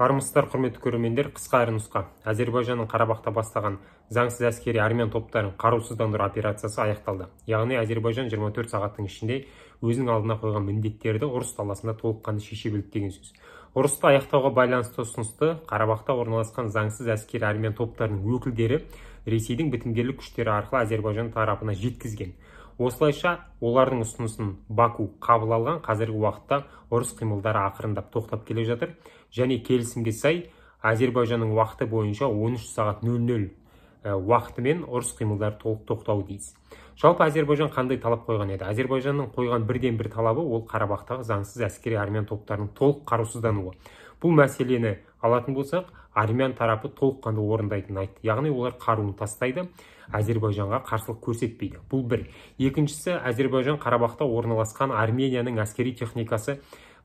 Армысыздар, құрметті көрермендер. Қысқа әрі нұсқа. Әзербайжанның Қарабақта бастаған заңсыз әскери армян топтарын қарусыздандыру операциясы аяқталды. Яғни Әзербайжан 24 сағаттың ішінде өзінің алдына қойған міндеттерді ұрыс даласында толыққанды шеше білді деген сөз. Ұрысты аяқтауға байланысты ұсынысты Қарабақта орналасқан заңсыз әскери армян топтарының өкілдері Ресейдің бітімгерлік күштері арқылы Әзербайжан тарапына жеткізген. Осылайша олардың ұсынысын Баку қабыл алған. Қазіргі уақытта ұрыс қимылдары ақырындап тоқтап келе жатыр және келісімге сай Әзербайжанның уақыты бойынша 13 сағат 00 уақытымен ұрыс қимылдары толық тоқтауы тиіс. Жалпы Әзербайжан қандай талап қойған еді? Әзербайжанның қойған бірден-бір талабы ол Қарабақтағы заңсыз әскери армян топтарының толық қарусыздануы. Бұл мәселені алатын болсақ, армян тарапы толыққанды орындайтынын айтты. Яғни олар қаруын тастайды, Әзербайжанға қарсылық көрсетпейді. Бұл бір. Екіншісі, Әзербайжан Қарабақта орналасқан Арменияның әскери техникасы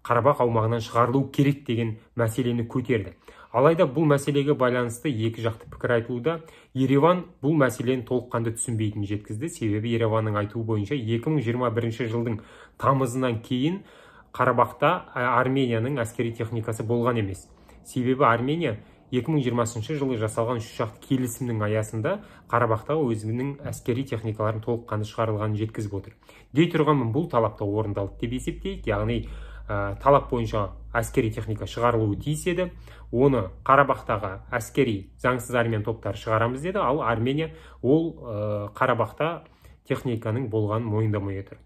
Қарабақ аумағынан шығарылу керек деген мәселені көтерді. Алайда бұл мәселеге байланысты екі жақты пікір айтылуда. Ереван бұл мәселені толыққанды түсінбейтінін жеткізді. Себебі Ереванның айтуы бойынша 2021 жылдың тамызынан кейін Қарабақта Арменияның әскери техникасы болған емес. Себебі Армения 2020 жылы жасалған үш жақты келісімнің аясында Қарабақтағы өзінің әскери техникаларын толыққанды шығарылғанын жеткізіп отыр. Дей тұрғанмен бұл талапта орындалды деп есептейік. Яғни талап бойынша әскери техника шығарылуы тиіс еді. Оны Қарабақтағы әскери заңсыз армян топтары шығарамыз деді, ал Армения ол Қарабақта техниканың болғанын мойындамай отыр.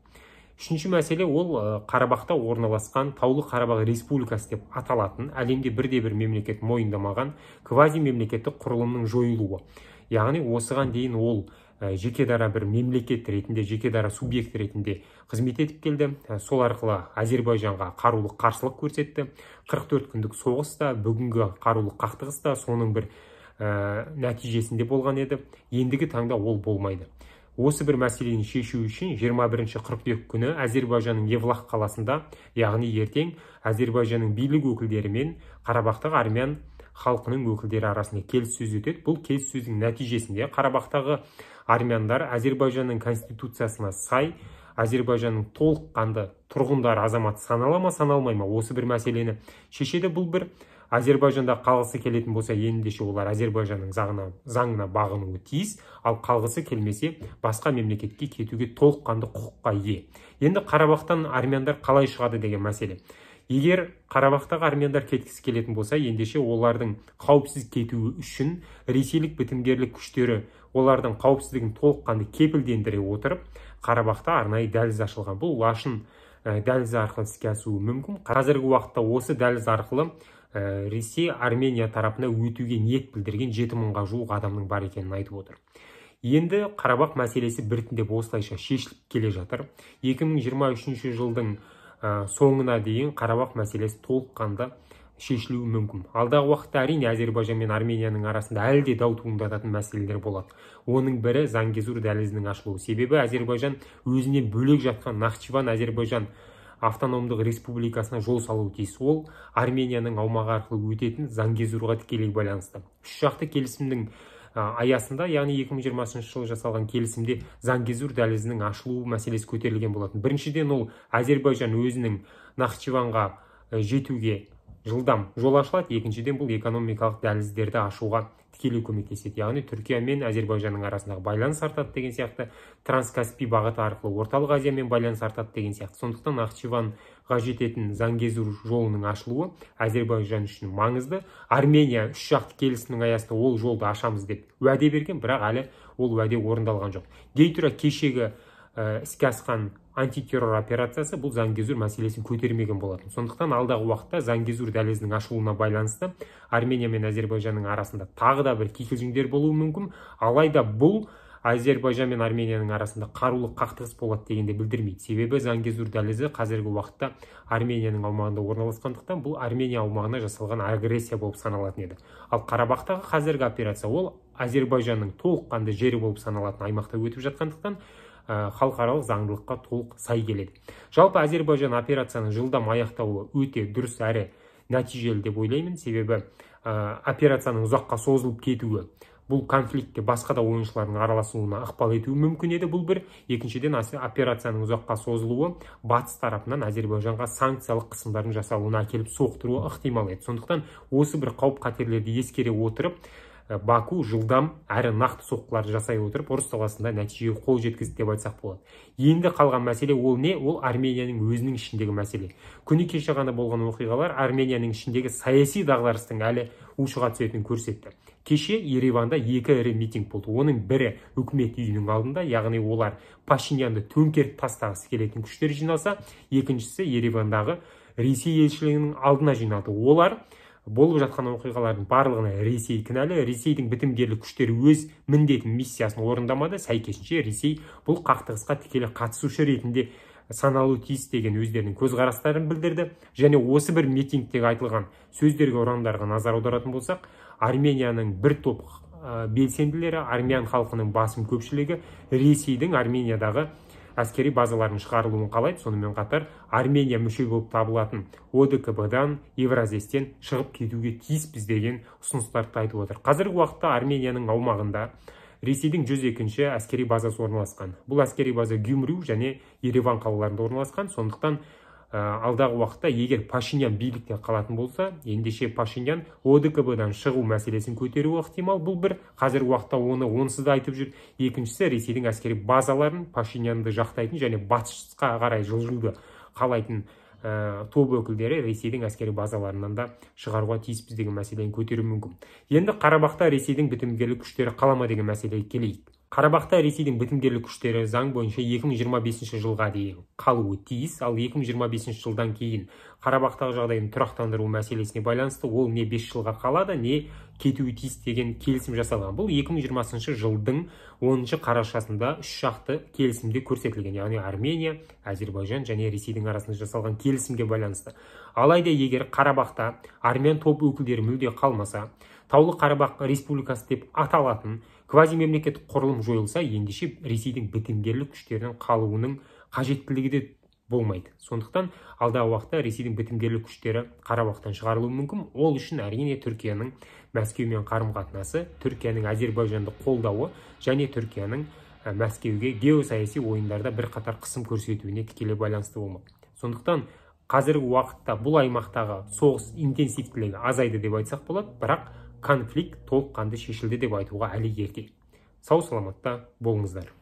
Үшінші мәселе ол Қарабақта орналасқан Таулы Қарабақ Республикасы деп аталатын әлемде бірде-бір мемлекет мойындамаған квази-мемлекеттік құрылымның жойылуы. Яғни осыған дейін ол жеке дара бір мемлекет ретінде, жеке дара субъект ретінде қызмет етіп келді. Сол арқылы Әзербайжанға қарулы қарсылық көрсетті. 44 күндік соғыста, бүгінгі қарулы қақтығыста соның бір нәтижесінде болған еді. Ендігі таңда ол болмайды. Осы бір мәселені шешу үшін 21 қыркүйек күні Әзербайжанның Евлах қаласында, яғни ертең Әзербайжанның билік өкілдері мен Қарабақтағы армян халқының өкілдері арасында келіссөз өтеді. Бұл келіссөздің нәтижесінде Қарабақтағы армяндар Әзербайжанның конституциясына сай Әзербайжанның толыққанды тұрғындары азамат санала ма, саналмай ма, осы бір мәселені шешеді. Бұл бір. Әзербайжанда қалғысы келетін болса, ендеше олар Әзербайжанның заңына бағынуы тиіс, ал қалғысы келмесе басқа мемлекетке кетуге толыққанды құқыққа ие. Енді Қарабақтан армяндар қалай шығады деген мәселе. Егер Қарабақтағы армяндар кеткісі келетін болса, ендеше олардың қауіпсіз кетуі үшін ресейлік бітімгерлік күштері олардың қауіпсіздігін толыққанды кепілдендіре отырып, Қарабақта арнайы дәліз ашылған. Бұл лашын дәлізі арқылы іске асуы мүмкін. Қазіргі уақытта осы дәліз арқылы Ресей Армения тарапына өтуге ниет білдірген 7000-ға жуық адамның бар екенін айтып отыр. Енді Қарабақ мәселесі біртіндеп осылайша шешіліп келе жатыр. 2023 жылдың соңына дейін Қарабақ мәселесі толыққанды шешілуі мүмкін. Алдағы уақытта әрине Әзербайжан мен Арменияның арасында әлі де дау туындататын мәселелер болады. Оның бірі Зангезур дәлізінің ашылуы. Себебі Әзербайжан өзінен бөлек жатқан Нахчыван Әзербайжан автономдық республикасына жол салуы тиіс. Ол Арменияның аумағы арқылы өтетін Зангезурға тікелей байланысты. Үш жақты келісімнің аясында, яғни 2020 жылы жасалған келісімде Зангезур дәлізінің ашылуы мәселесі көтерілген болатын. Біріншіден ол Әзербайжан өзінің Нахчыванға жетуге жылдам жол ашылады. Екіншіден бұл экономикалық дәліздерді ашуға тікелей көмектеседі. Яғни Түркия мен Әзербайжанның арасындағы байланыс артады деген сияқты, Транскаспий бағыты арқылы Орталық Азиямен байланыс артады деген сияқты. Сондықтан Нахчыванға жететін Зангезур жолының ашылуы Әзербайжан үшін маңызды. Армения үш жақты келісімнің аясында ол жолды ашамыз деп уәде берген, бірақ әлі ол уәде орындалған жоқ. Дей тұра кешегі іске асқан антитеррор операциясы бұл Зангезур мәселесін көтермеген болатын. Сондықтан алдағы уақытта Зангезур дәлізінің ашылуына байланысты Армения мен Әзербайжанның арасында тағы да бір кикілжіңдер болуы мүмкін. Алайда бұл Әзербайжан мен Арменияның арасында қарулы қақтығыс болады дегенде білдірмейді. Себебі Зангезур дәлізі қазіргі уақытта Арменияның аумағында орналасқандықтан бұл Армения аумағына жасалған агрессия болып саналатын еді. Ал Қарабақтағы қазіргі операция ол Әзербайжанның толыққанды жері болып саналатын аймақта өтіп жатқандықтан халықаралық заңдылыққа толық сай келеді. Жалпы Әзербайжан операцияны жылдам аяқтауы өте дұрыс әрі нәтижелі деп ойлаймын. Себебі операцияның ұзаққа созылып кетуі бұл конфликтте басқа да ойыншылардың араласуына ықпал етуі мүмкін еді. Бұл бір. Екіншіден, операцияның ұзаққа созылуы батыс тарапынан Әзербайжанға санкциялық қысымдардың жасалуына әкеліп соқтыруы ықтимал еді. Сондықтан осы бір қауіп қатерлерді ескере отырып, Баку жылдам әрі нақты соққыларды жасай отырып, ұрыс саласында нәтижеге қол жеткізді деп айтсақ болады. Енді қалған мәселе ол не? Ол Арменияның өзінің ішіндегі мәселе. Күні кеше ғана болған оқиғалар Арменияның ішіндегі саяси дағдарыстың әлі ушыға түсетінін көрсетті. Кеше Ереванда екі ірі митинг болды. Оның бірі үкімет үйінің алдында, яғни олар Пашинянды төңкеріп тастағысы келетін күштер жиналса, екіншісі Еревандағы Ресей елшілігінің алдына жиналды. Олар болып жатқан оқиғалардың барлығына Ресей кінәлі. Ресейдің бітімгерлік күштері өз міндетін, миссиясын орындамады. Сәйкесінше Ресей бұл қақтығысқа тікелей қатысушы ретінде саналу тиіс деген өздерінің көзқарастарын білдірді. Және осы бір митингтегі айтылған сөздерге, ұрандарға назар аударатын болсақ, Арменияның бір топ белсенділері, армян халқының басым көпшілігі Ресейдің Армениядағы әскери базалардың шығарылуын қалайды. Сонымен қатар Армения мүше болып табылатын ОДКБ-дан, Евразестен шығып кетуге тиіспіз деген ұсыныстарды айтып отыр. Қазіргі уақытта Арменияның аумағында Ресейдің 102-ші әскери базасы орналасқан. Бұл әскери база Гюмрю және Ереван қалаларында орналасқан. Сондықтан алдағы уақытта егер Пашинян билікте қалатын болса, ендеше Пашинян ОДКБ-дан шығу мәселесін көтеруі ықтимал. Бұл бір. Қазіргі уақытта оны онсыз да айтып жүр. Екіншісі, Ресейдің әскери базаларын Пашинянды жақтайтын және батысқа қарай жылжуды қалайтын топ өкілдері Ресейдің әскери базаларынан да шығаруға тиіспіз деген мәселені көтеруі мүмкін. Енді Қарабақта Ресейдің бітімгерлік күштері қалама деген мәселеге келейік. Қарабақта Ресейдің бітімгерлік күштері заң бойынша 2025 жылға дейін қалуы тиіс, ал 2025 жылдан кейін Қарабақтағы жағдайын тұрақтандыру мәселесіне байланысты ол не 5 жылға қалады, не кетуі тиіс деген келісім жасалған. Бұл 2020 жылдың 10 қарашасында үш жақты келісімде көрсетілген, яғни Армения, Әзербайжан және Ресейдің арасында жасалған келісімге байланысты. Алайда егер Қарабақта армян топ өкілдері мүлде қалмаса, Таулы Қарабақ Республикасы деп аталатын квазимемлекеттік құрылым жойылса, ендеше Ресейдің бітімгерлік күштерінің қалуының қажеттілігі де болмайды. Сондықтан алдағы уақытта Ресейдің бітімгерлік күштері Қарабақтан шығарылуы мүмкін. Ол үшін әрине Түркияның Мәскеумен қарым-қатынасы, Түркияның Әзербайжанды қолдауы және Түркияның Мәскеуге геосаяси ойындарда бір қатар қысым көрсетуіне тікелей байланысты болмақ. Сондықтан қазіргі уақытта бұл аймақтағы соғыс интенсивтілігі азайды деп айтсақ болады, бірақ конфликт толыққанды шешілді деп айтуға әлі ерте. Сау саламатта болыңыздар.